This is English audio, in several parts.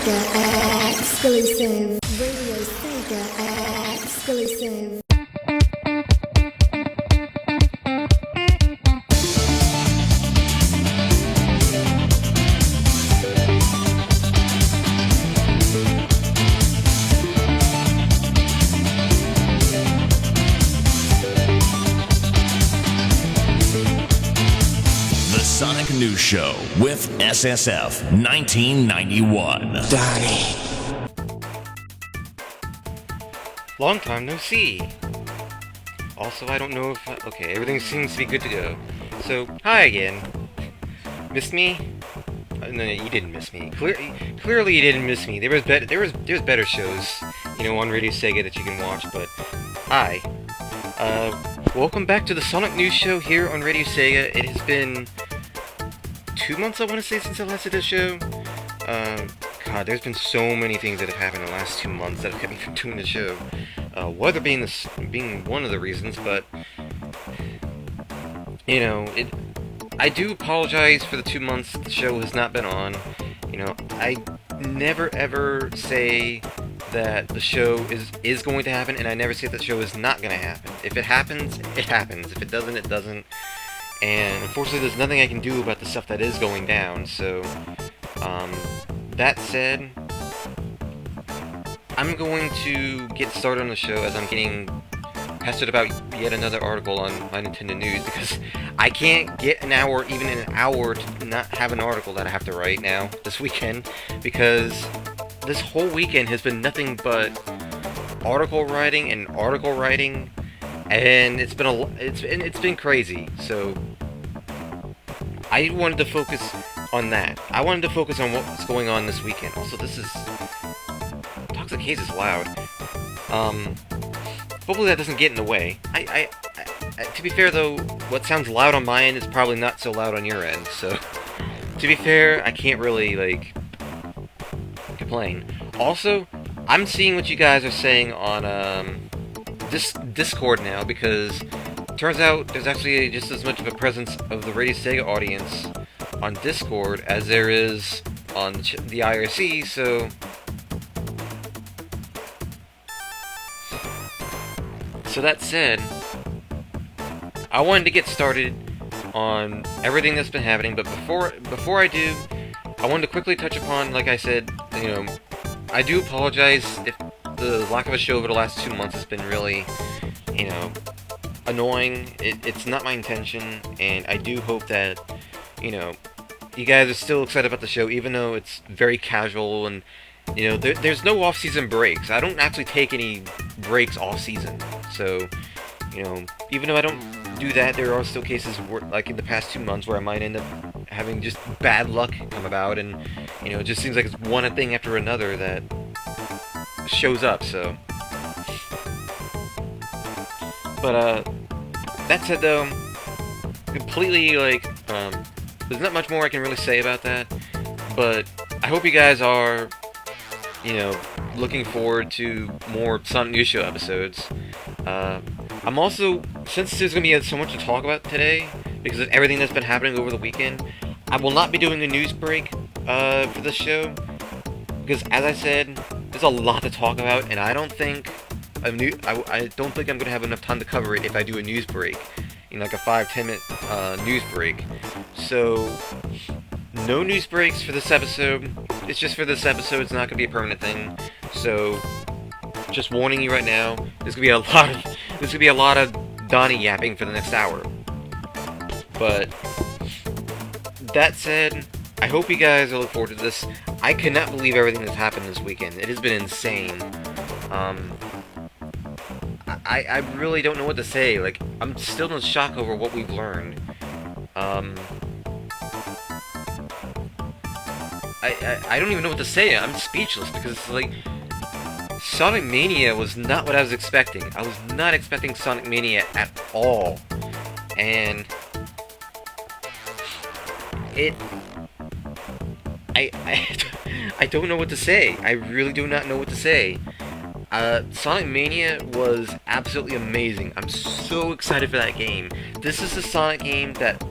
Sega exclusive. Radio Sega exclusive. Sonic News Show with SSF 1991. Donnie. Long time no see. Also, I don't know if... Okay, everything seems to be good to go. So, hi again. Missed me? No, you didn't miss me. Clearly you didn't miss me. There was better shows, on Radio Sega that you can watch, but... Hi. Welcome back to the Sonic News Show here on Radio Sega. It has been 2 months, I want to say, since I last did this show. God, there's been so many things that have happened in the last 2 months that have kept me from doing the show. Weather being one of the reasons, but I do apologize for the 2 months the show has not been on. I never ever say that the show is going to happen, and I never say that the show is not going to happen. If it happens, it happens. If it doesn't, it doesn't. And unfortunately, there's nothing I can do about the stuff that is going down, so, that said, I'm going to get started on the show as I'm getting pestered about yet another article on my Nintendo News, because I can't get even an hour to not have an article that I have to write now, this weekend, because this whole weekend has been nothing but article writing, and it's been crazy. So I wanted to focus on that. I wanted to focus on what's going on this weekend. Also, Toxic Haze is loud. Hopefully that doesn't get in the way. I to be fair though, what sounds loud on my end is probably not so loud on your end. So to be fair, I can't really complain. Also, I'm seeing what you guys are saying on Discord now, because it turns out there's actually just as much of a presence of the Radio Sega audience on Discord as there is on the IRC, so that said, I wanted to get started on everything that's been happening, but before I do, I wanted to quickly touch upon, like I said, I do apologize if the lack of a show over the last 2 months has been really, annoying. It's not my intention, and I do hope that, you guys are still excited about the show, even though it's very casual, and, there's no off-season breaks. I don't actually take any breaks off-season, so, even though I don't do that, there are still cases where, like in the past 2 months, where I might end up having just bad luck come about, and, it just seems like it's one thing after another that shows up, so. But, that said though, completely, there's not much more I can really say about that, but I hope you guys are, looking forward to more Sonic News Show episodes. I'm also, since there's going to be so much to talk about today, because of everything that's been happening over the weekend, I will not be doing a news break, for this show, because as I said, there's a lot to talk about, and I don't think I don't think I'm going to have enough time to cover it if I do a news break, like a 5-10 minute, news break. So, no news breaks for this episode. It's just for this episode. It's not going to be a permanent thing. So, just warning you right now, there's going to be a lot of Donnie yapping for the next hour. But that said, I hope you guys are looking forward to this. I cannot believe everything that's happened this weekend. It has been insane. I really don't know what to say. I'm still in shock over what we've learned. I don't even know what to say. I'm speechless, because Sonic Mania was not what I was expecting. I was not expecting Sonic Mania at all. And I don't know what to say. I really do not know what to say. Sonic Mania was absolutely amazing. I'm so excited for that game. This is the Sonic game that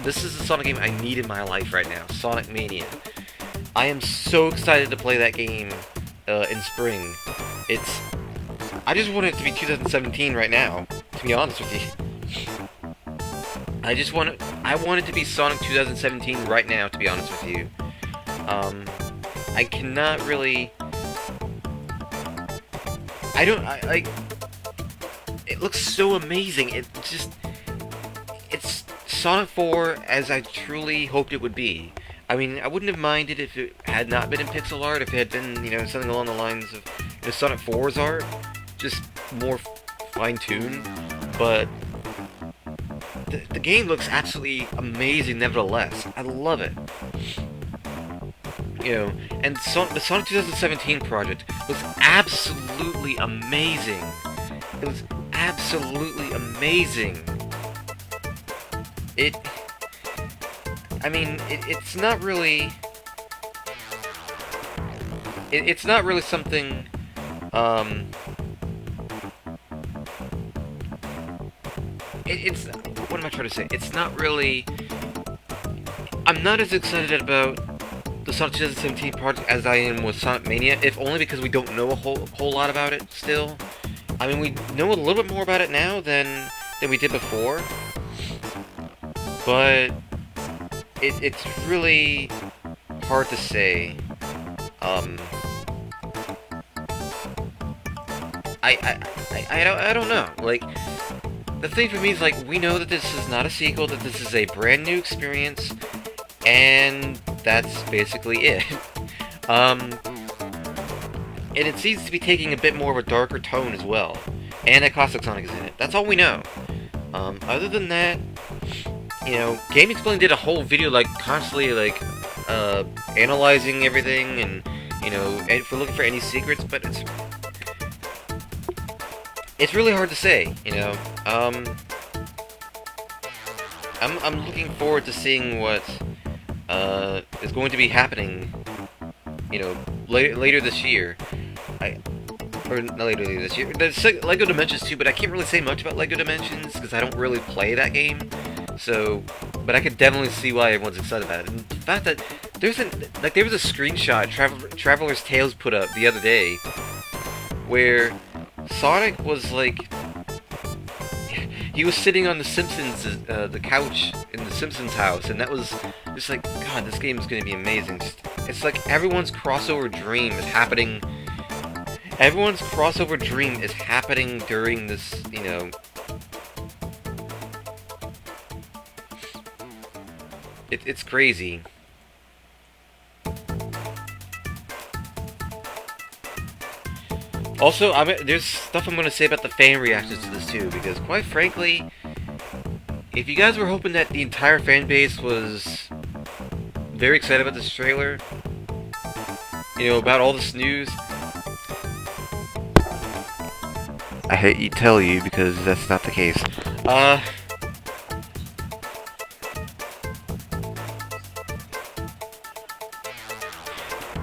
this is the Sonic game I need in my life right now. Sonic Mania. I am so excited to play that game in spring. I just want it to be 2017 right now, to be honest with you. I want it to be Sonic 2017 right now, to be honest with you. I cannot really... like... It looks so amazing. It's Sonic 4 as I truly hoped it would be. I mean, I wouldn't have minded if it had not been in pixel art, if it had been, you know, something along the lines of Sonic 4's art, just more fine-tuned, but the game looks absolutely amazing nevertheless. I love it. You know, and the Sonic 2017 project looks absolutely amazing. It was absolutely amazing. It's not really... It's not really something... What am I trying to say? It's not really... I'm not as excited about the Sonic 2017 project as I am with Sonic Mania, if only because we don't know a whole lot about it still. I mean, we know a little bit more about it now than we did before, but it's really hard to say. I don't know. Like, the thing for me is, like, we know that this is not a sequel, that this is a brand new experience, and that's basically it. And it seems to be taking a bit more of a darker tone as well. And that Caustic Sonic is in it. That's all we know. Other than that, you know, Game Explained did a whole video, like, constantly, like, analyzing everything, and, you know, if we're looking for any secrets, but it's really hard to say, you know. I'm looking forward to seeing what is going to be happening, you know, later this year. Or not later this year. There's LEGO Dimensions 2, but I can't really say much about LEGO Dimensions because I don't really play that game. So, but I can definitely see why everyone's excited about it. And the fact that there was a screenshot Traveler's Tales put up the other day where Sonic was like, he was sitting on the Simpsons, the couch in the Simpsons house, and that was just like, God, this game is going to be amazing. It's like everyone's crossover dream is happening. Everyone's crossover dream is happening during this, you know. It's crazy. Also, there's stuff I'm going to say about the fan reactions to this too, because quite frankly, if you guys were hoping that the entire fan base was very excited about this trailer, you know, about all this news, I hate to tell you because that's not the case.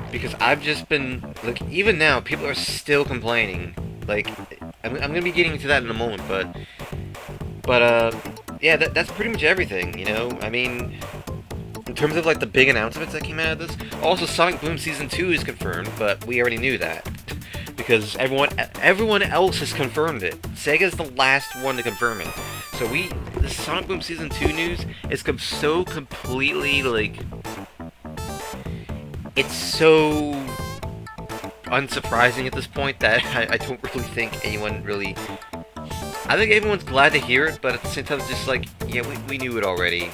Because I've just been, like, even now, people are still complaining. Like, I'm gonna be getting to that in a moment, but yeah, that's pretty much everything, you know? I mean, in terms of, like, the big announcements that came out of this, also Sonic Boom Season 2 is confirmed, but we already knew that. Because everyone else has confirmed it. Sega's the last one to confirm it. So the Sonic Boom Season 2 news is so completely, like, it's so unsurprising at this point that I don't really think anyone really... I think everyone's glad to hear it, but at the same time it's just like, yeah, we knew it already.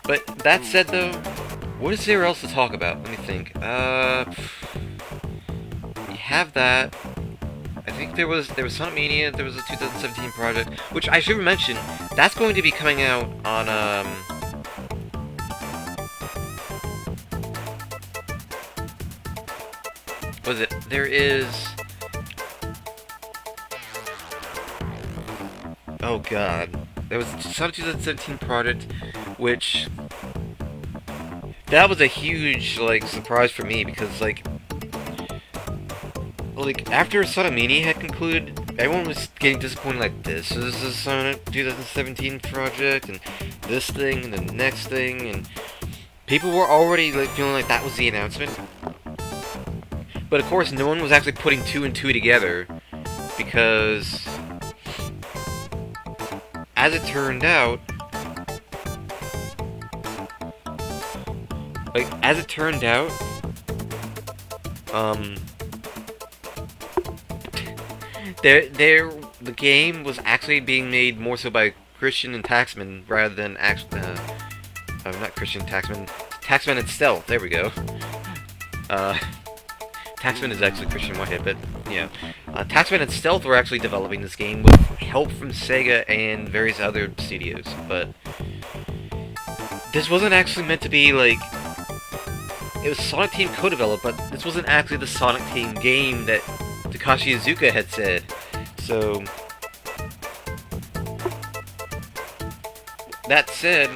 But that said though, what is there else to talk about? Let me think. You have that. I think there was Sonic Mania, there was a 2017 project, which I should mention, that's going to be coming out on, what is it? There is... Oh god. There was a Sonic 2017 project, which... That was a huge, like, surprise for me, because, like, after Sonic Mania had concluded, everyone was getting disappointed, like, this is a Sonic 2017 project, and this thing, and the next thing, and people were already like feeling like that was the announcement. But of course, no one was actually putting two and two together, because as it turned out, the game was actually being made more so by Christian and Taxman rather than not Christian, Taxman and Stealth. There we go. Taxman is actually Christian Whitehead, but yeah, Taxman and Stealth were actually developing this game with help from Sega and various other studios. But this wasn't actually meant to be like. It was Sonic Team co-developed, but this wasn't actually the Sonic Team game that Takashi Iizuka had said. So, that said,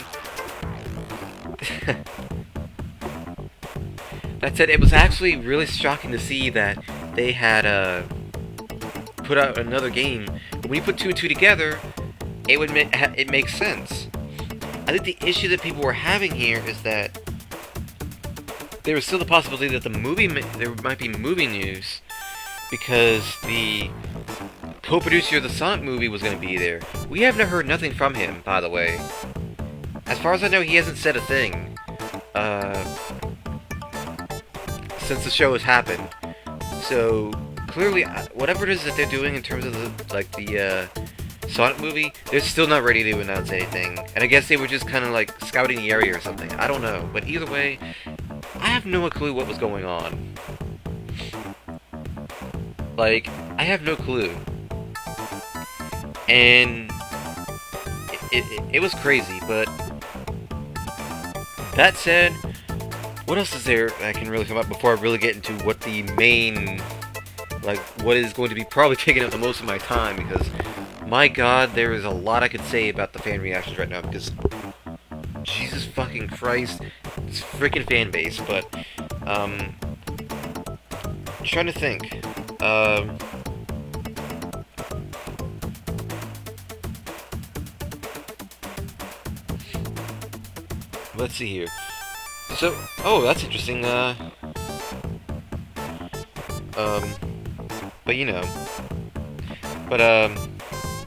it was actually really shocking to see that they had put out another game. But when you put two and two together, it makes sense. I think the issue that people were having here is that there was still the possibility that there might be movie news, because the co-producer of the Sonic movie was going to be there. We haven't heard nothing from him, by the way. As far as I know, he hasn't said a thing since the show has happened. So clearly, whatever it is that they're doing in terms of the Sonic movie, they're still not ready to announce anything. And I guess they were just kind of like scouting the area or something. I don't know, but either way, I have no clue what was going on. Like, I have no clue. And it was crazy, but that said, what else is there I can really come up before I really get into what the main, like, what is going to be probably taking up the most of my time, because, my god, there is a lot I could say about the fan reactions right now, because Jesus fucking Christ, it's freaking fan base. But trying to think. Let's see here. So, oh, that's interesting. But you know, but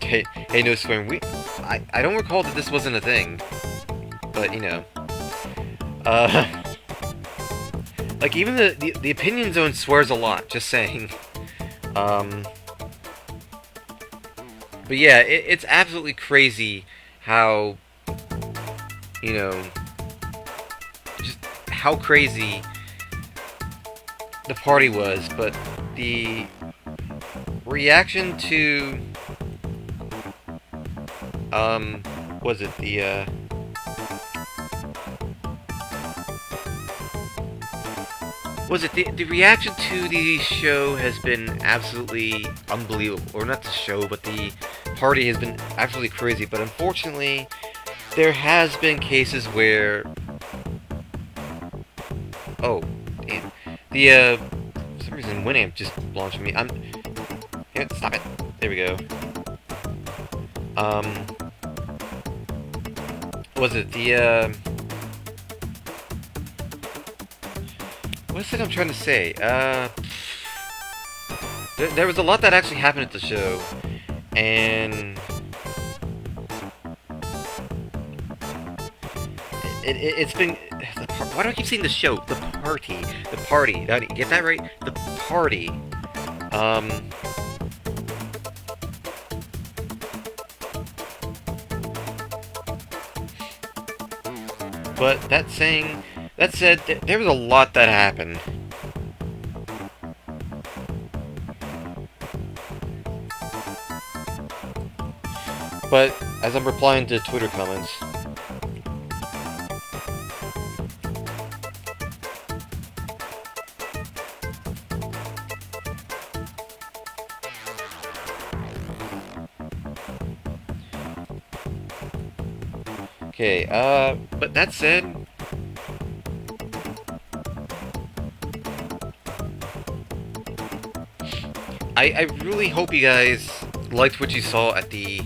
hey, no swearing. I don't recall that this wasn't a thing. But, you know, like, even the opinion zone swears a lot, just saying. But yeah, it's absolutely crazy how, you know, just how crazy the party was. But the reaction to, was it the, the reaction to the show has been absolutely unbelievable. Or not the show, but the party has been absolutely crazy. But unfortunately, there has been cases where... Oh, damn. For some reason, Winamp just launched me. Here, stop it. There we go. Was it the, What's it I'm trying to say? There was a lot that actually happened at the show, and it's been... Why do I keep saying the show? The party. The party. Get that right? The party. But that said, there was a lot that happened. But as I'm replying to Twitter comments, okay, but that said, I really hope you guys liked what you saw at the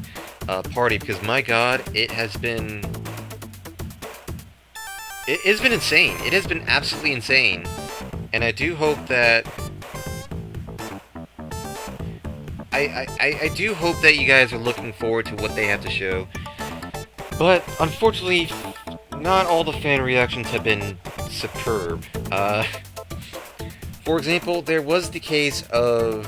party, because my god, it has been insane. It has been absolutely insane, and I do hope that I do hope that you guys are looking forward to what they have to show. But unfortunately, not all the fan reactions have been superb. For example, there was the case of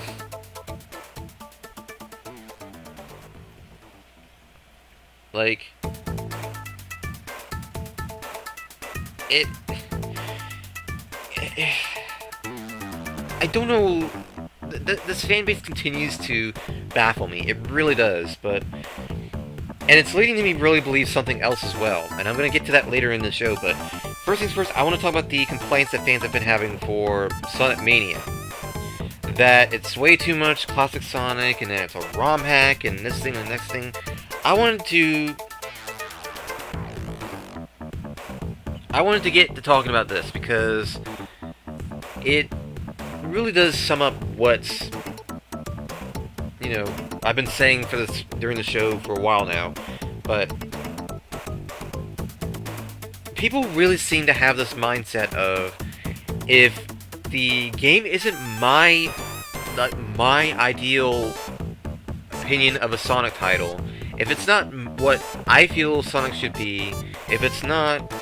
like I don't know. This fan base continues to baffle me. It really does, and it's leading to me really believe something else as well. And I'm gonna get to that later in the show. But first things first, I want to talk about the complaints that fans have been having for Sonic Mania. That it's way too much classic Sonic, and that it's a ROM hack, and this thing and the next thing. I wanted to get to talking about this because it really does sum up what's, I've been saying for this during the show for a while now, but people really seem to have this mindset of, if the game isn't my ideal opinion of a Sonic title, if it's not what I feel Sonic should be, if it's not,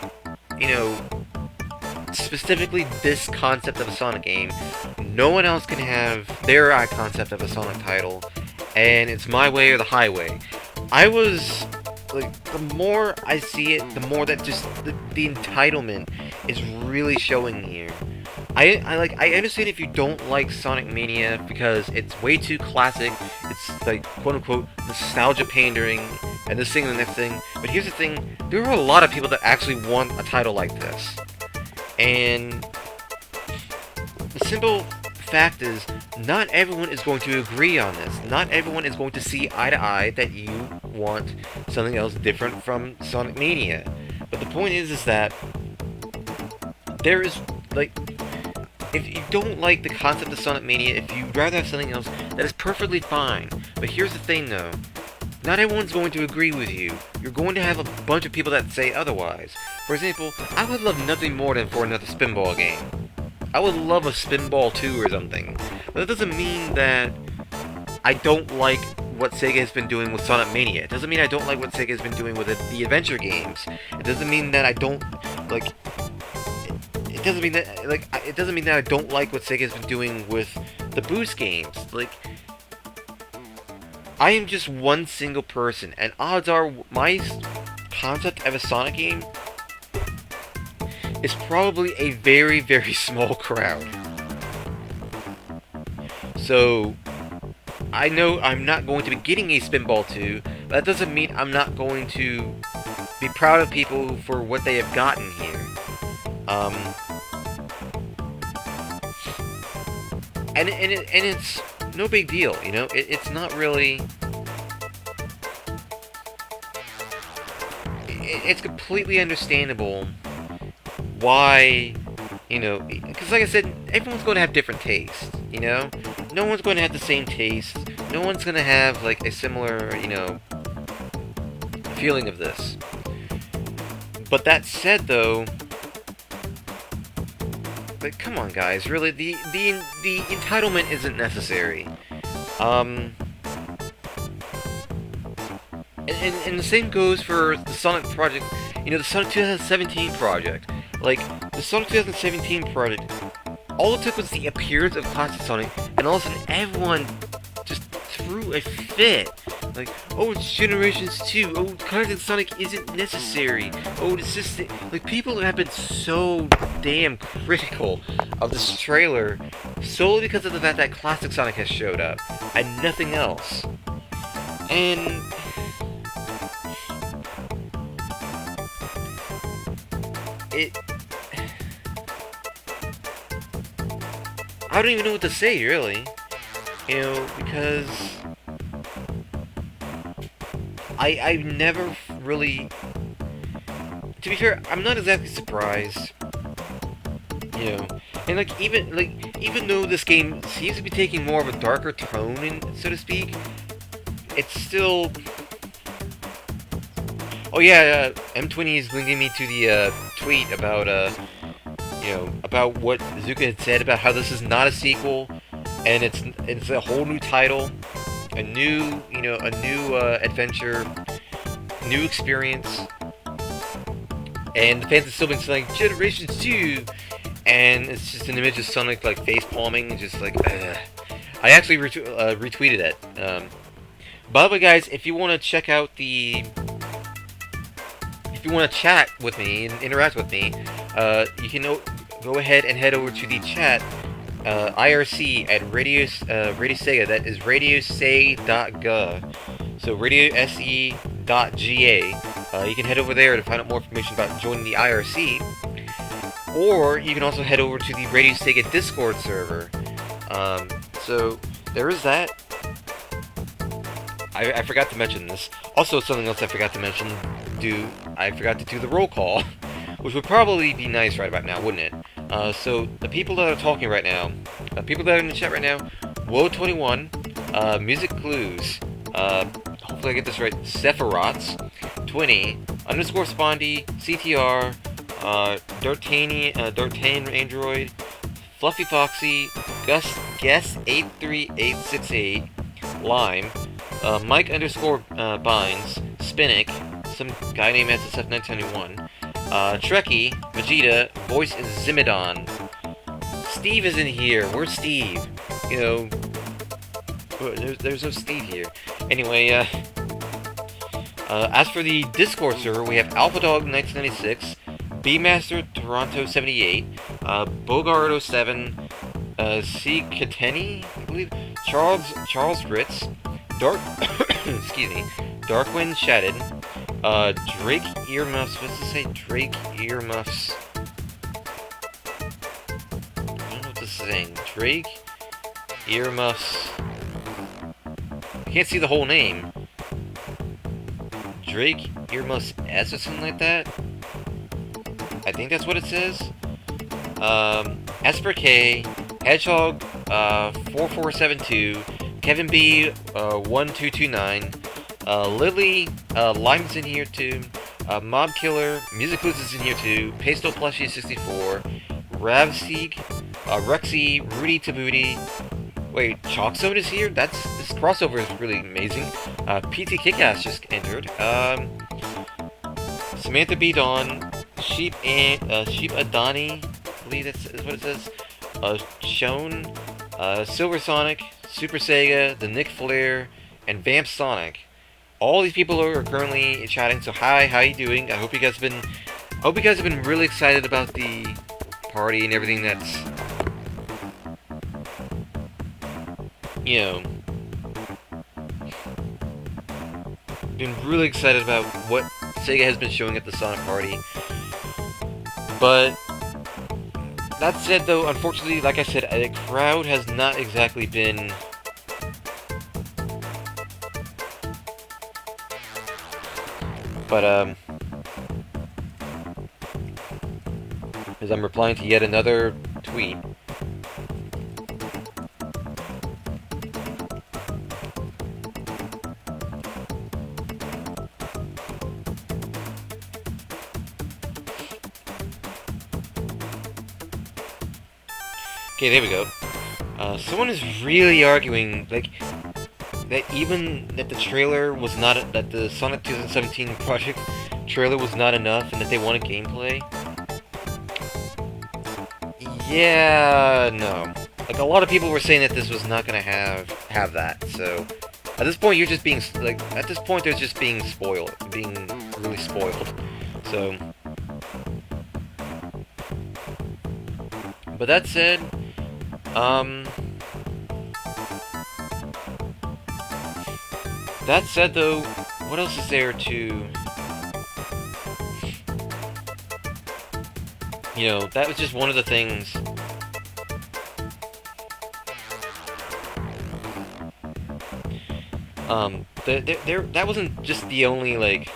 specifically this concept of a Sonic game, no one else can have their concept of a Sonic title, and it's my way or the highway. I was, the more I see it, the more that just the entitlement is really showing here. I understand if you don't like Sonic Mania because it's way too classic, it's like quote-unquote nostalgia pandering, and this thing and the next thing, but here's the thing, there are a lot of people that actually want a title like this. And the simple fact is, not everyone is going to agree on this. Not everyone is going to see eye to eye that you want something else different from Sonic Mania. But the point is that there is, if you don't like the concept of Sonic Mania, if you'd rather have something else, that is perfectly fine. But here's the thing though, not everyone's going to agree with you. You're going to have a bunch of people that say otherwise. For example, I would love nothing more than for another Spinball game. I would love a Spinball 2 or something. But that doesn't mean that I don't like what Sega has been doing with Sonic Mania. It doesn't mean I don't like what Sega has been doing with the adventure games. It doesn't mean that I don't, it doesn't mean that I don't like what Sega has been doing with the Boost games. I am just one single person, and odds are my concept of a Sonic game is probably a very, very small crowd. So, I know I'm not going to be getting a Spinball 2, but that doesn't mean I'm not going to be proud of people for what they have gotten here. And it's no big deal, it's not really... It's completely understandable why, because like I said, everyone's going to have different tastes, No one's going to have the same taste. No one's going to have, a similar, feeling of this. But that said, though, come on, guys, really, the entitlement isn't necessary. And the same goes for the Sonic project, the Sonic 2017 project. The Sonic 2017 project, all it took was the appearance of Classic Sonic, and all of a sudden everyone just threw a fit. Oh, it's Generations 2, oh, Classic Sonic isn't necessary, oh, it's just... people have been so damn critical of this trailer, solely because of the fact that Classic Sonic has showed up, and nothing else. And... I don't even know what to say, really. Because... I've never really... To be fair, I'm not exactly surprised. And even though this game seems to be taking more of a darker tone, so to speak, it's still. Oh yeah, M20 is linking me to the tweet about about what Zuka had said about how this is not a sequel, and it's a whole new title, a new adventure, new experience, and the fans have still been saying Generations 2, and it's just an image of Sonic like face palming, just like. I actually retweeted it. By the way, guys, if you want to check out if you want to chat with me and interact with me, you can go ahead and head over to the chat, IRC at Radio Sega. That is radiosega.gov. So radiose.ga. You can head over there to find out more information about joining the IRC. Or you can also head over to the Radio Sega Discord server. So there is that. I forgot to mention this. Also, something else I forgot to mention. I forgot to do the roll call, which would probably be nice right about now, wouldn't it? So the people that are talking right now, people that are in the chat right now, Woe21, Music Clues, hopefully I get this right, Sephirots, 20, underscore Spondy, CTR, Dartane Android, Fluffy Foxy, Guess 83868, Lime, Mike underscore Binds, Spinnick, some guy named SSF971, Trekkie, Vegeta, Voice is Zimidon. Steve isn't here. Where's Steve? There's no Steve here. Anyway, as for the Discord server, we have AlphaDog1996, Beemaster Toronto 78, Bogart 07, C. Kateni, I believe, Charles Ritz, excuse me, Darkwind Shattered, Drake Earmuffs. What's it say? Drake Earmuffs. I don't know what this is saying. Drake Earmuffs. I can't see the whole name. Drake Earmuffs S or something like that. I think that's what it says. Esper K, Hedgehog 4472, Kevin B 1229, Lily, Lime's in here too, Mob Killer, Music Clues is in here too, Pastel Plushie 64, Ravseek, Rexy, Rudy Tabooty. Wait, Chalkzone is here? This crossover is really amazing. PT Kickass just entered. Samantha B. Dawn, Sheep Adani, I believe that's what it says. Shone, Silver Sonic, Super Sega, the Nick Flair, and Vamp Sonic. All these people are currently chatting. So hi, how you doing? I hope you guys have been really excited about the party and everything that's been really excited about what Sega has been showing at the Sonic Party. But that said, though, unfortunately, like I said, the crowd has not exactly been as I'm replying to yet another tweet. Okay, there we go. Someone is really arguing, like, that the trailer was not, that the Sonic 2017 project trailer was not enough, and that they wanted gameplay. Yeah, no. Like, a lot of people were saying that this was not gonna have that, so at this point, they're just being spoiled, being really spoiled, so. But that said, that said, though, what else is there to... that was just one of the things... that wasn't just the only, like...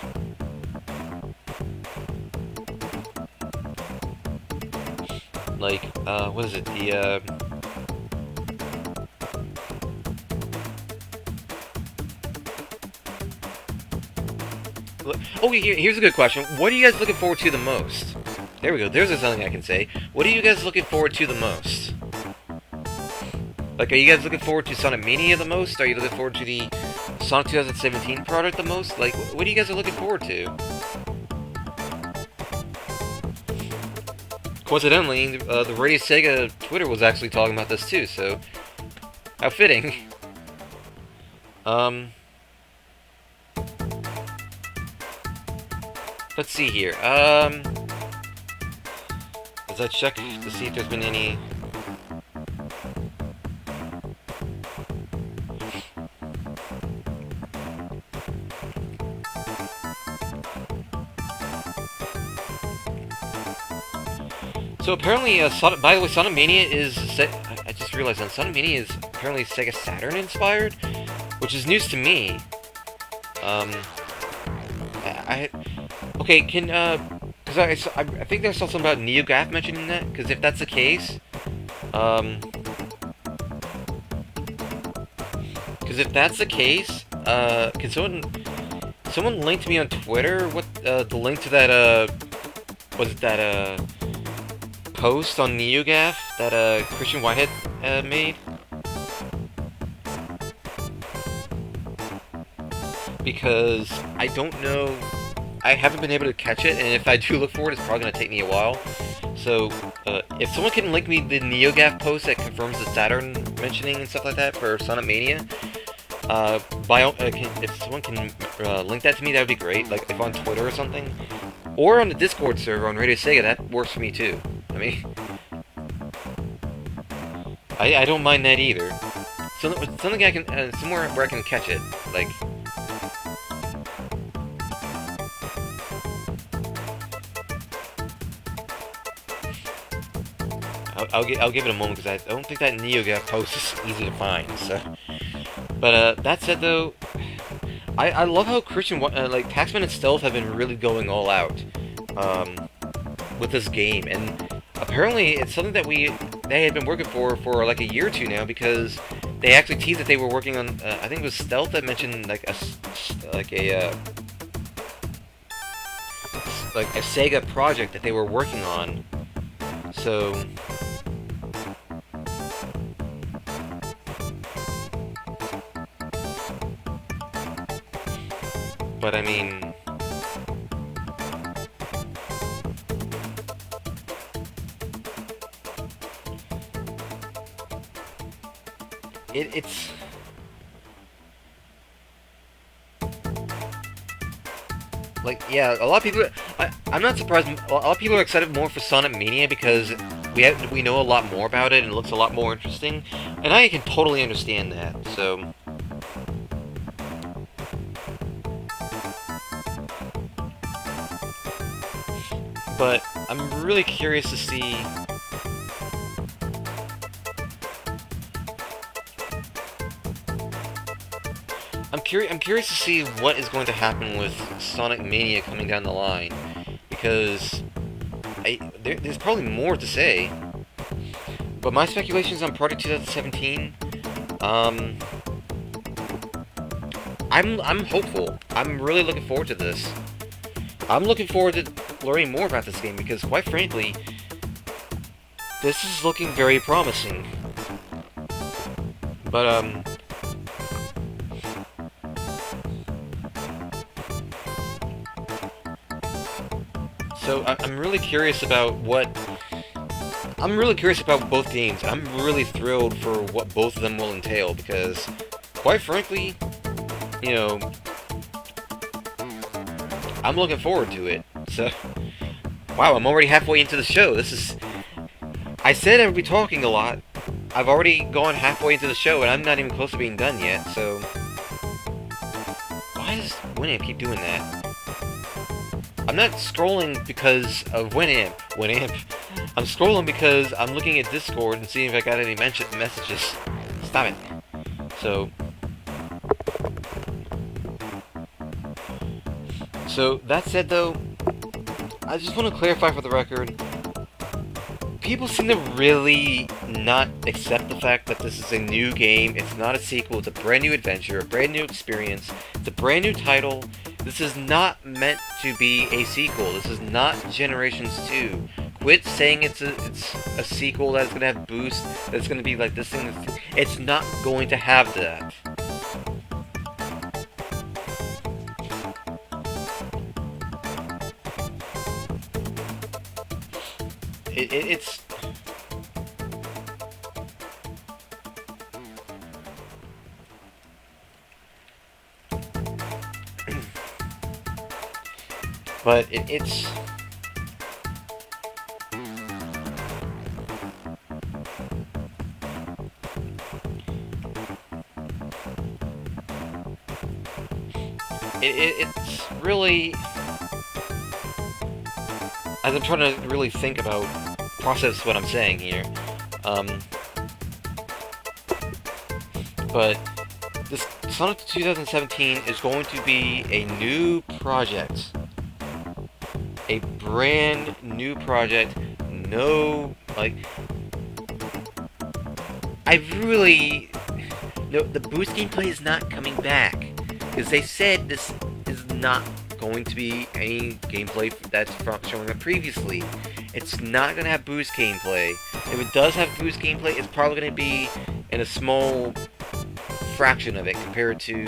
what is it, Oh, here's a good question. What are you guys looking forward to the most? There we go. There's something I can say. What are you guys looking forward to the most? Like, are you guys looking forward to Sonic Mania the most? Are you looking forward to the Sonic 2017 product the most? Like, what are you guys looking forward to? Coincidentally, the Radio Sega Twitter was actually talking about this too, so how fitting. Let's see here. As I check to see if there's been any. So apparently, by the way, Sonic Mania is. I just realized that Sonic Mania is apparently Sega Saturn inspired, which is news to me. Okay, because I think I saw something about NeoGAF mentioning that. Because if that's the case, can someone link to me on Twitter what the link to that was it that post on NeoGAF that Christian Whitehead made? Because I don't know, I haven't been able to catch it, and if I do look for it, it's probably going to take me a while. So, if someone can link me the NeoGAF post that confirms the Saturn mentioning and stuff like that for Sonic Mania, if someone can link that to me, that would be great. Like, if on Twitter or something. Or on the Discord server on Radio Sega, that works for me too. I mean, I don't mind that either. Something I can, somewhere where I can catch it. Like, I'll give it a moment because I don't think that NeoGAF post is easy to find. So, but that said though, I love how Christian like Taxman and Stealth have been really going all out with this game, and apparently it's something that they had been working for like a year or two now, because they actually teased that they were working on I think it was Stealth that mentioned like a Sega project that they were working on. So. But I mean, it's like, yeah, a lot of people. I'm not surprised. A lot of people are excited more for Sonic Mania because we know a lot more about it and it looks a lot more interesting, and I can totally understand that. So. But I'm really curious to see. I'm curious to see what is going to happen with Sonic Mania coming down the line, because there's probably more to say. But my speculations on Project 2017, I'm hopeful. I'm really looking forward to this. I'm looking forward to learning more about this game because, quite frankly, this is looking very promising. But, so I'm really curious about both games. I'm really thrilled for what both of them will entail because, quite frankly, you know, I'm looking forward to it. So, wow, I'm already halfway into the show. I said I would be talking a lot. I've already gone halfway into the show, and I'm not even close to being done yet, so. Why does Winamp keep doing that? I'm not scrolling because of Winamp. I'm scrolling because I'm looking at Discord and seeing if I got any messages. Stop it. So, that said though, I just want to clarify for the record, people seem to really not accept the fact that this is a new game, it's not a sequel, it's a brand new adventure, a brand new experience, it's a brand new title, This is not meant to be a sequel. This is not Generations 2. Quit saying it's a sequel that's gonna have boost, that's gonna be like this thing. It's not going to have that. It's... But it's... It's really... As I'm trying to really think about, process what I'm saying here, but this Sonic 2017 is going to be a new project. A brand new project. No, like... I really... No, the boost gameplay is not coming back. Because they said this is not going to be any gameplay that's showing up previously. It's not going to have boost gameplay. If it does have boost gameplay, it's probably going to be in a small fraction of it compared to,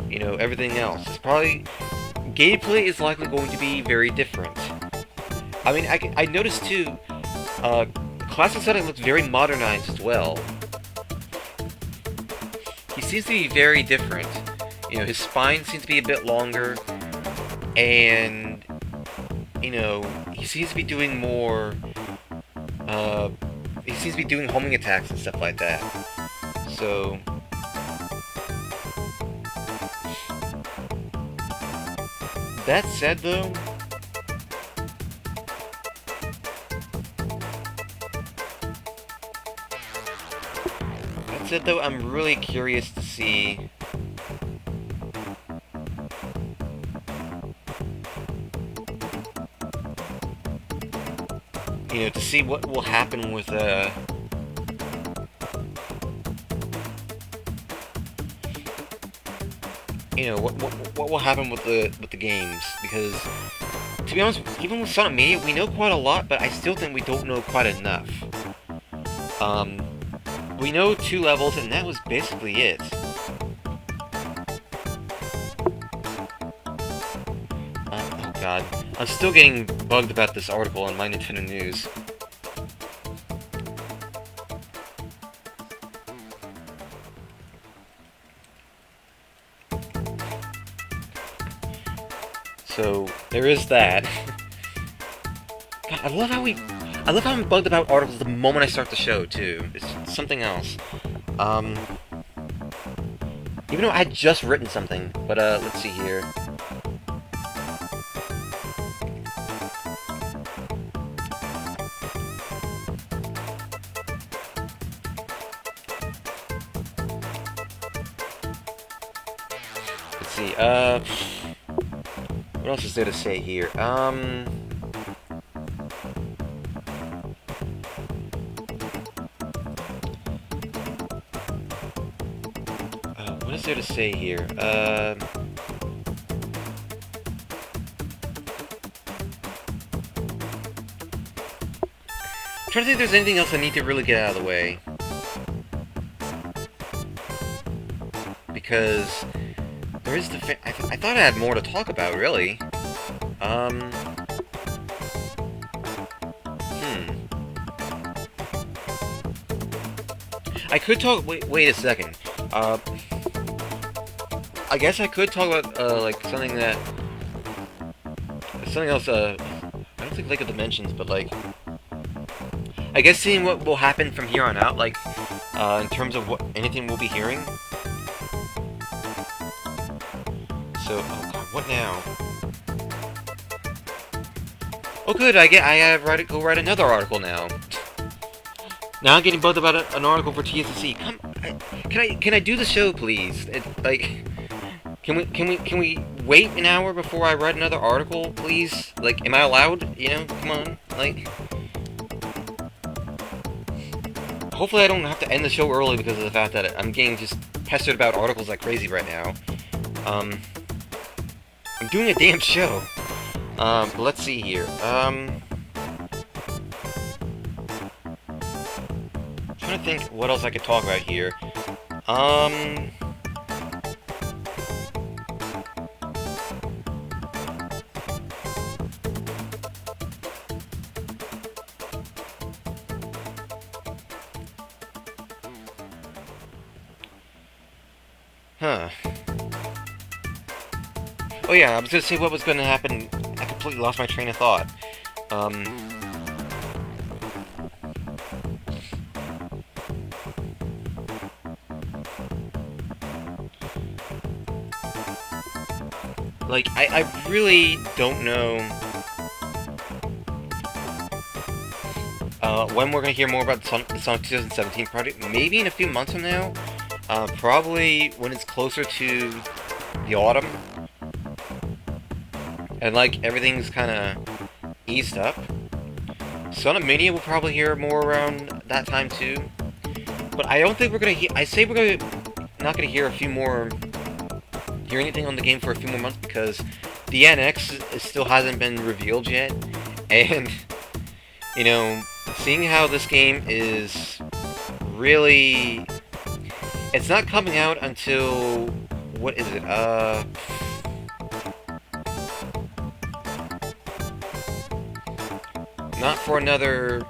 you know, everything else. It's probably... Gameplay is likely going to be very different. I mean, I noticed too, Classic Sonic looks very modernized as well. He seems to be very different. You know, his spine seems to be a bit longer, and, you know, he seems to be doing more, he seems to be doing homing attacks and stuff like that. So... That said, though... That said, though, I'm really curious to see... You know, to see what will happen with, you know, what will happen with the games, because, to be honest, even with Sonic Mania, we know quite a lot, but I still think we don't know quite enough. We know 2 levels, and that was basically it. Oh god. I'm still getting bugged about this article on My Nintendo News. So, there is that. God, I love how I'm bugged about articles the moment I start the show, too. It's something else. Even though I had just written something, but, let's see here. Let's see, what else is there to say here? What is there to say here? I'm trying to think if there's anything else I need to really get out of the way. Because there is the I thought I had more to talk about, really. I could talk... Wait a second. I guess I could talk about, like, something that... Something else, I don't think Lake of Dimensions, but, like... I guess seeing what will happen from here on out, like, in terms of anything we'll be hearing. So, oh god, what now? Oh good, I go write another article now. Now I'm getting bugged about an article for TSC. Can I do the show, please? Like, can we wait an hour before I write another article, please? Like, am I allowed? You know, come on, like. Hopefully I don't have to end the show early because of the fact that I'm getting just pestered about articles like crazy right now. I'm doing a damn show. But let's see here. Trying to think what else I could talk about here. Huh. Oh yeah, I was gonna say what was gonna happen. I completely lost my train of thought. Like, I really don't know when we're gonna hear more about the Sonic 2017 project. Maybe in a few months from now. Probably when it's closer to the autumn. And, like, everything's kind of eased up. Sonic Mania will probably hear more around that time, too. But I don't think we're gonna hear... I say we're not gonna hear hear anything on the game for a few more months, because the NX still hasn't been revealed yet. And, you know, seeing how this game is really... It's not coming out until... What is it? Not for another...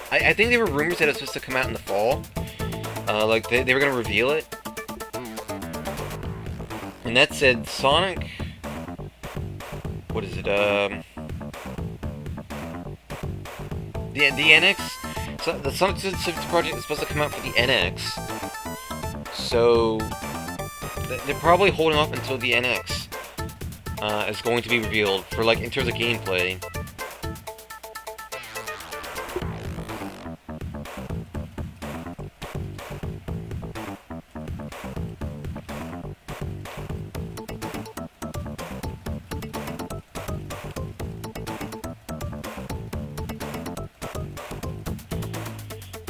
I think there were rumors that it was supposed to come out in the fall. Like, they were going to reveal it. And that said, Sonic... What is it? The NX... So the Sonic 2017 project is supposed to come out for the NX, so they're probably holding off until the NX is going to be revealed for, like, in terms of gameplay.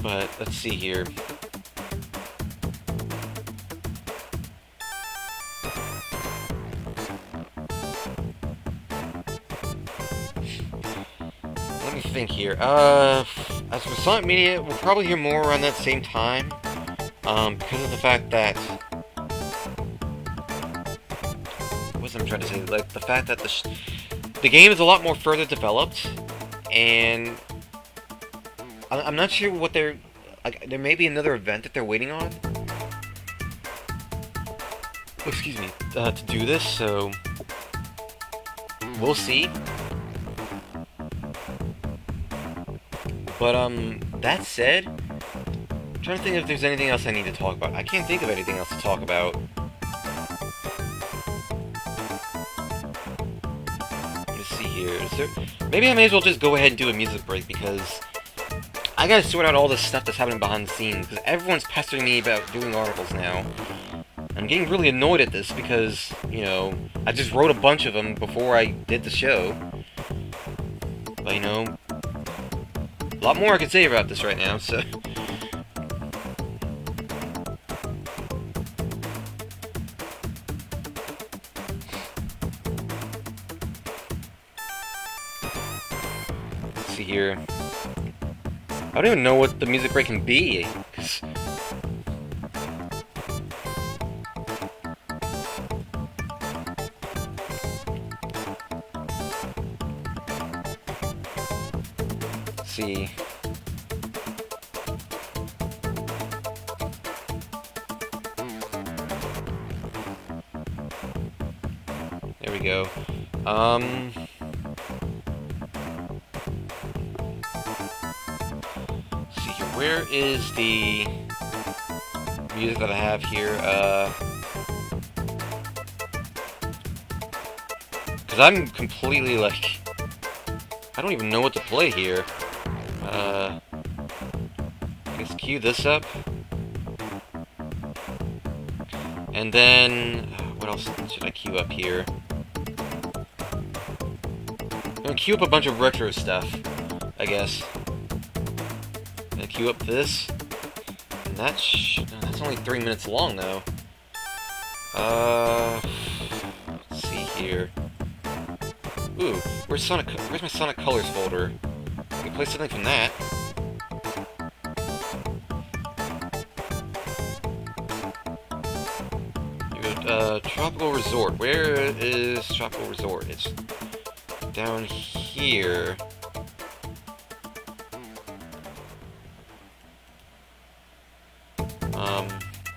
But let's see here. Let me think here. As for Sonic Mania, we'll probably hear more around that same time. Because of the fact that... What's I'm trying to say? Like, the fact that the game is a lot more further developed, and... I'm not sure what they're... Like, there may be another event that they're waiting on. Excuse me. To do this, so... We'll see. But, that said... I'm trying to think if there's anything else I need to talk about. I can't think of anything else to talk about. Let's see here. Maybe I may as well just go ahead and do a music break, because... I gotta sort out all this stuff that's happening behind the scenes, because everyone's pestering me about doing articles now. I'm getting really annoyed at this, because, you know, I just wrote a bunch of them before I did the show. But, you know, a lot more I could say about this right now, so... Let's see here. I don't even know what the music break can be. Let's see. There we go. Where is the music that I have here? Because I'm completely, like... I don't even know what to play here. Let's cue this up. And then... What else should I cue up here? I'm gonna cue up a bunch of retro stuff, I guess. Queue up this, and that's only 3 minutes long, though. Let's see here. Ooh, where's my Sonic Colors folder? I can play something from that. Tropical Resort. Where is Tropical Resort? It's down here.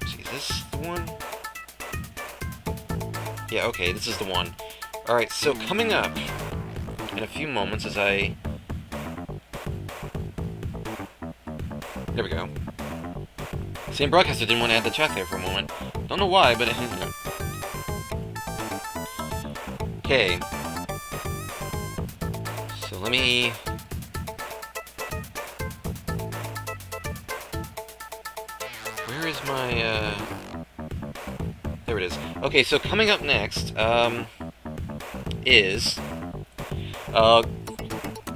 See, is this the one? Yeah, okay, this is the one. Alright, so coming up in a few moments as I... There we go. Same broadcaster didn't want to add the track there for a moment. Don't know why, but... Okay. So let me... Where is my, There it is. Okay, so coming up next, is... I'm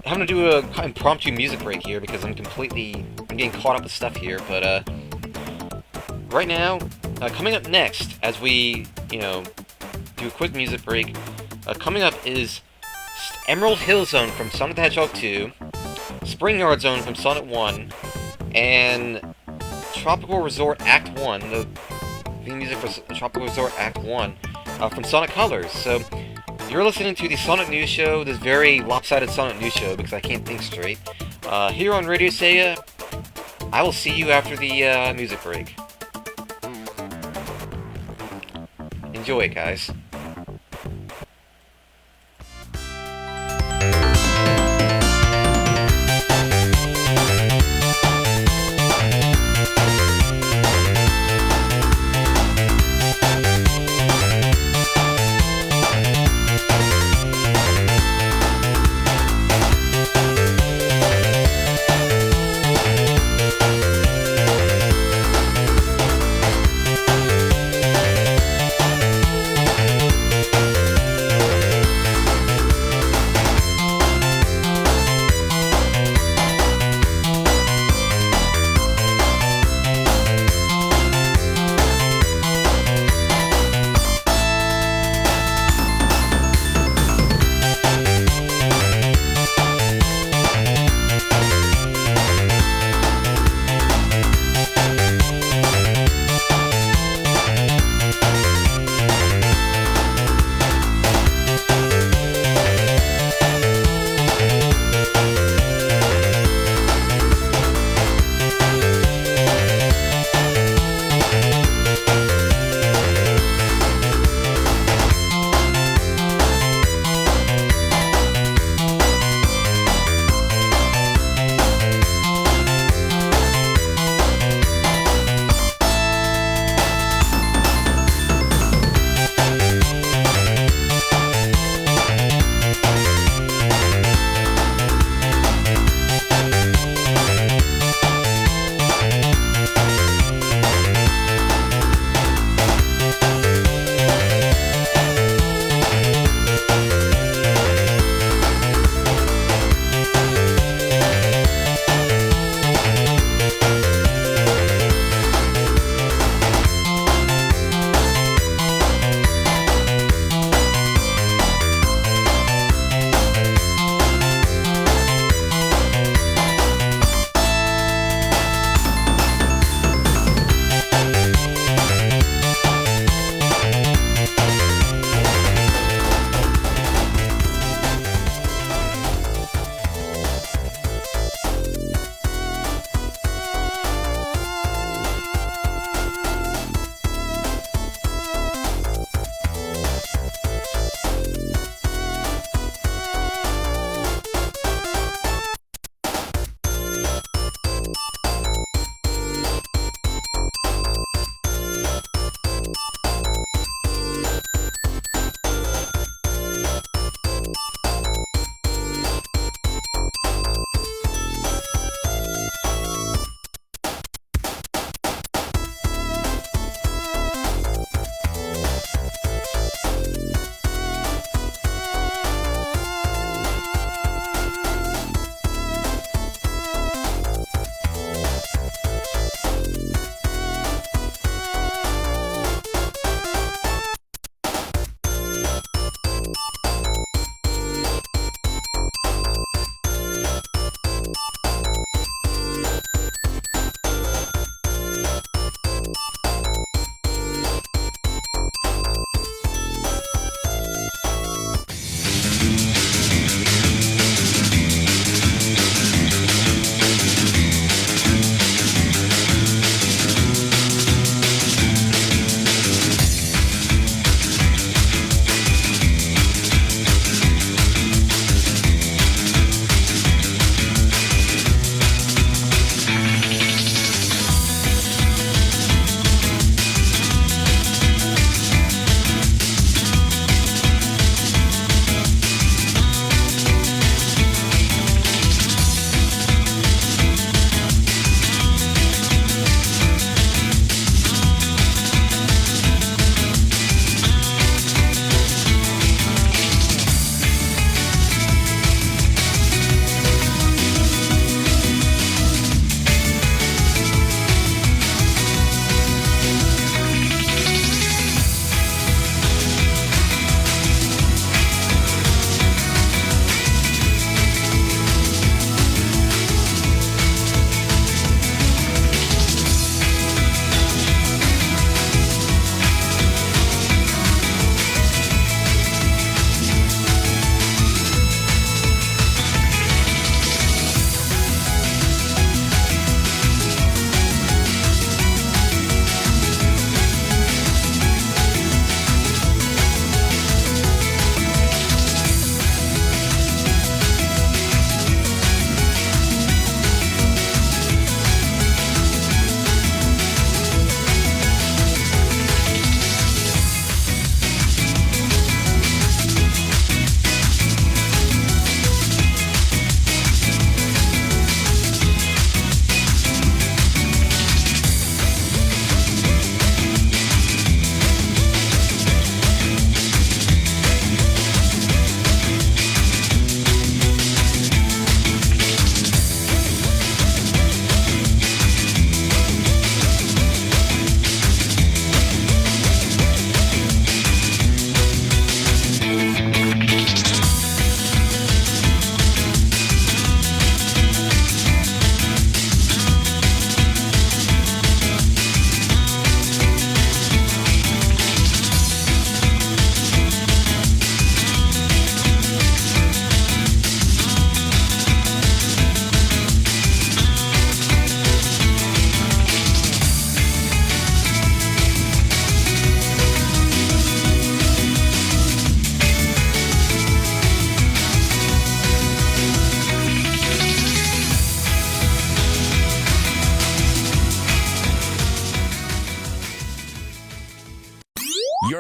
gonna do a impromptu music break here because I'm getting caught up with stuff here, but, right now, coming up next, as we, do a quick music break, coming up is Emerald Hill Zone from Sonic the Hedgehog 2, Spring Yard Zone from Sonic 1, and Tropical Resort Act 1, the theme music for Tropical Resort Act 1, from Sonic Colors. So, you're listening to the Sonic News Show, this very lopsided Sonic News Show, because I can't think straight. Here on Radio Sega, I will see you after the music break. Enjoy it, guys.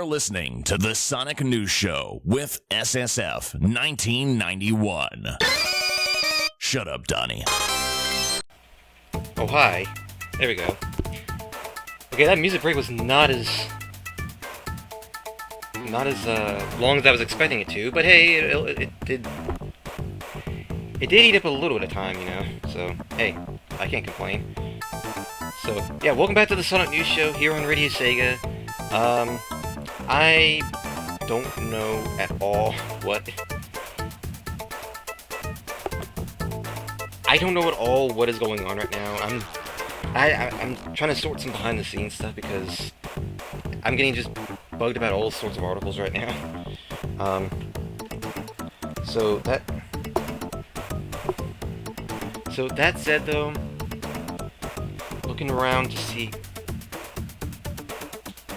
listening to the Sonic News Show with SSF 1991. Shut up, Donnie. Oh, hi. There we go. Okay, that music break was not as long as I was expecting it to, but hey, it did eat up a little bit of time, you know, so, hey, I can't complain. So, yeah, welcome back to the Sonic News Show here on Radio Sega. I don't know at all what... I don't know at all what is going on right now. I'm trying to sort some behind-the-scenes stuff because I'm getting just bugged about all sorts of articles right now. So that said, though, looking around to see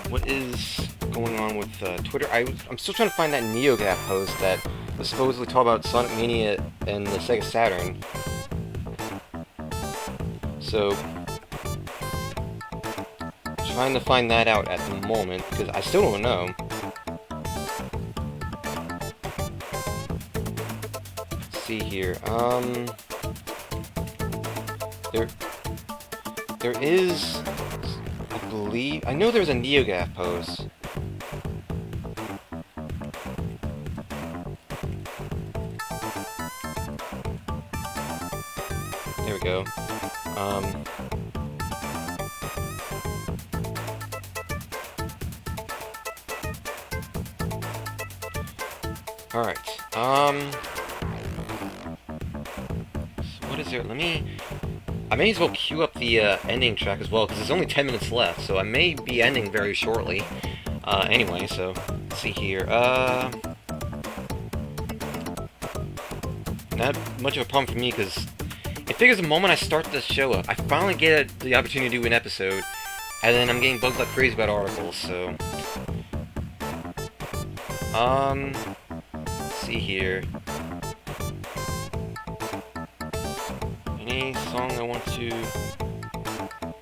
what is going on with Twitter. I'm still trying to find that NeoGAF post that was supposedly talking about Sonic Mania and the Sega Saturn. So, trying to find that out at the moment, because I still don't know. Let's see here. There is, I believe, I know there's a NeoGAF post. There we go. Alright, so what is there? I may as well queue up the ending track as well, because there's only 10 minutes left, so I may be ending very shortly. Anyway, so, let's see here, not much of a problem for me, because it figures the moment I start this show up, I finally get the opportunity to do an episode, and then I'm getting bugged like crazy about articles, so... let's see here. Any song I want to...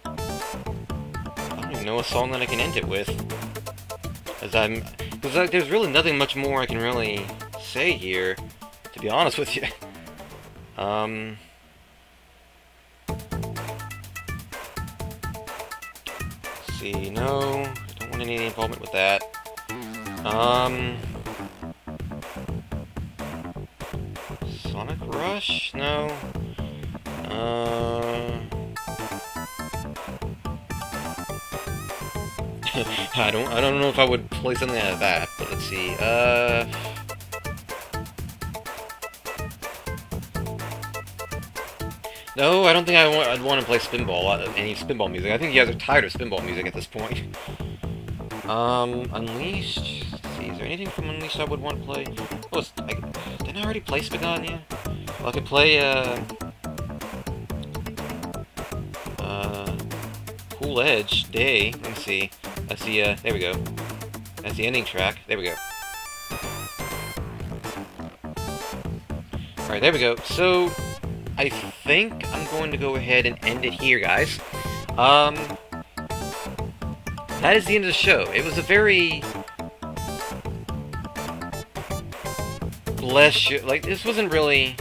I don't even know a song that I can end it with. Because like, there's really nothing much more I can really say here, to be honest with you. See, no, I don't want any involvement with that. Sonic Rush? No. I don't know if I would play something out of that, but let's see. No, I don't think I'd want to play Spinball, any Spinball music. I think you guys are tired of Spinball music at this point. Unleashed. Let's see, is there anything from Unleashed I would want to play? Oh, didn't I already play Spagania? Well, I could play, Cool Edge, Day. Let me see. That's the, there we go. That's the ending track. There we go. Alright, there we go. So, I think I'm going to go ahead and end it here, guys. That is the end of the show. It was a very... bless you. Like, this wasn't really...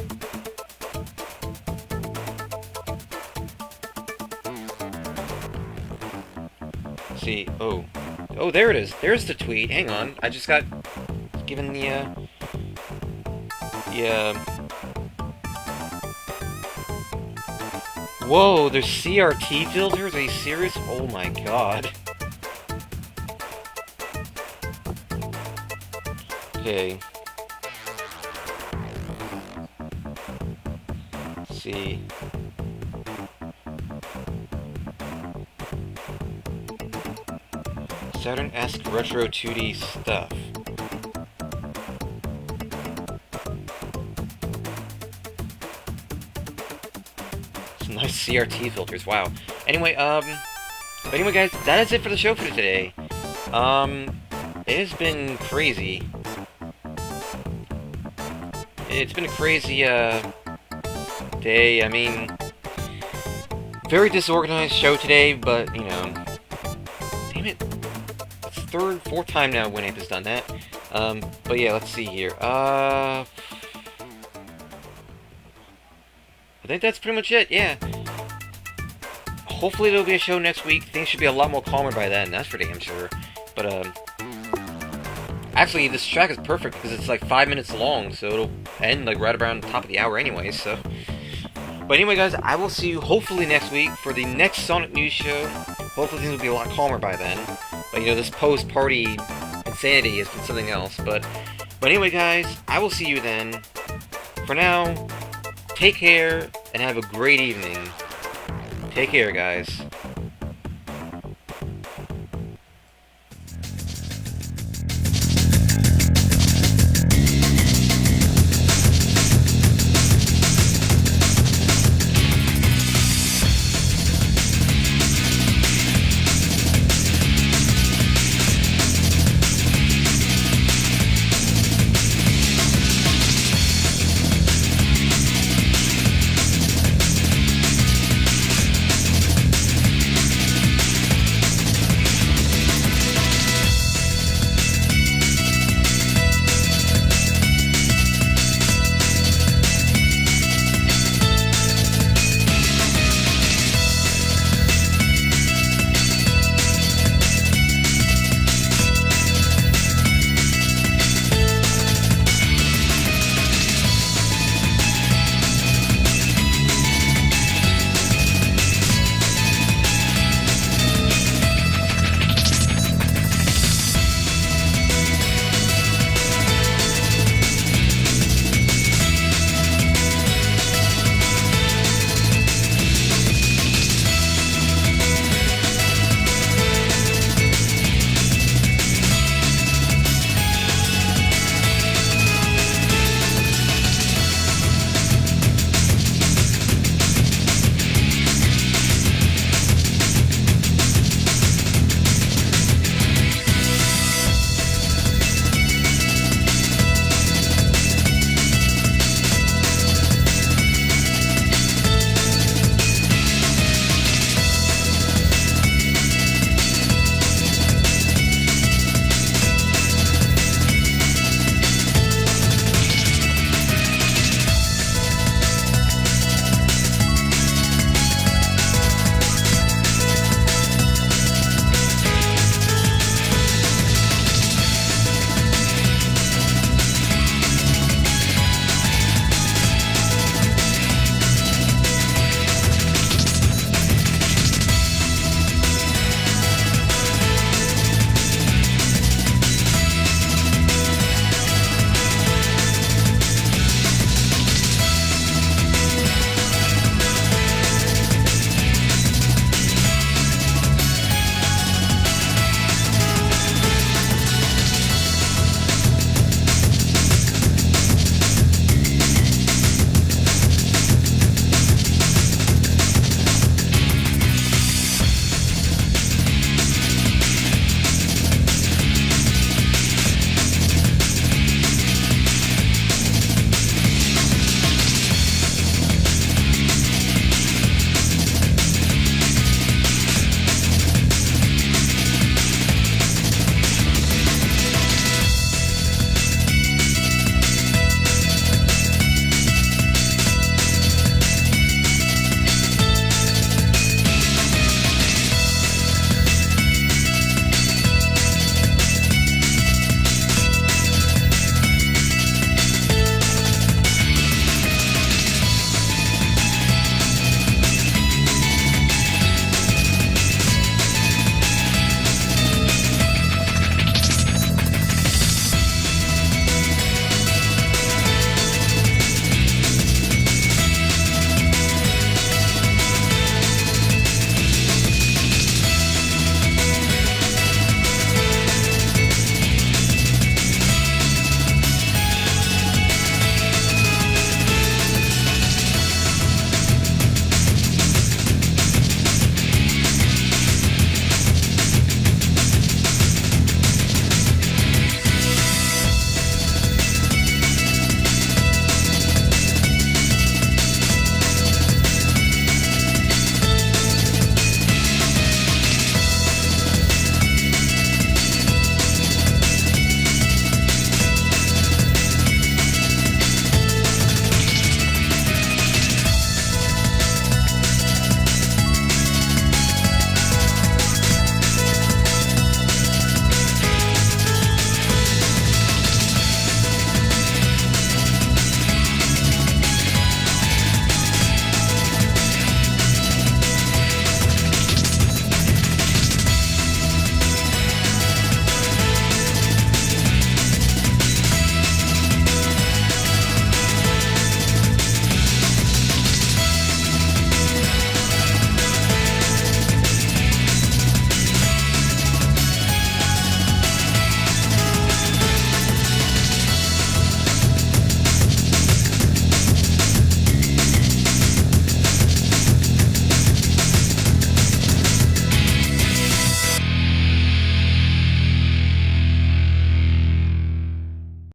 see. Oh, there it is. There's the tweet. Hang on. I just got given the, whoa, there's CRT filters? Are you serious? Oh my god. Okay. Let's see. Saturn-esque retro 2D stuff. Some nice CRT filters, wow. Anyway, but anyway guys, that is it for the show for today. It has been crazy. It's been a crazy, day. I mean, very disorganized show today, but, you know, damn it. fourth time now Winamp has done that. But yeah, let's see here. I think that's pretty much it, yeah. Hopefully there'll be a show next week. Things should be a lot more calmer by then, that's for damn sure. But, actually, this track is perfect because it's like 5 minutes long, so it'll end like right around the top of the hour anyway, so. But anyway, guys, I will see you hopefully next week for the next Sonic News show. Hopefully things will be a lot calmer by then. But, you know, this post-party insanity has been something else. But anyway, guys, I will see you then. For now, take care and have a great evening. Take care, guys.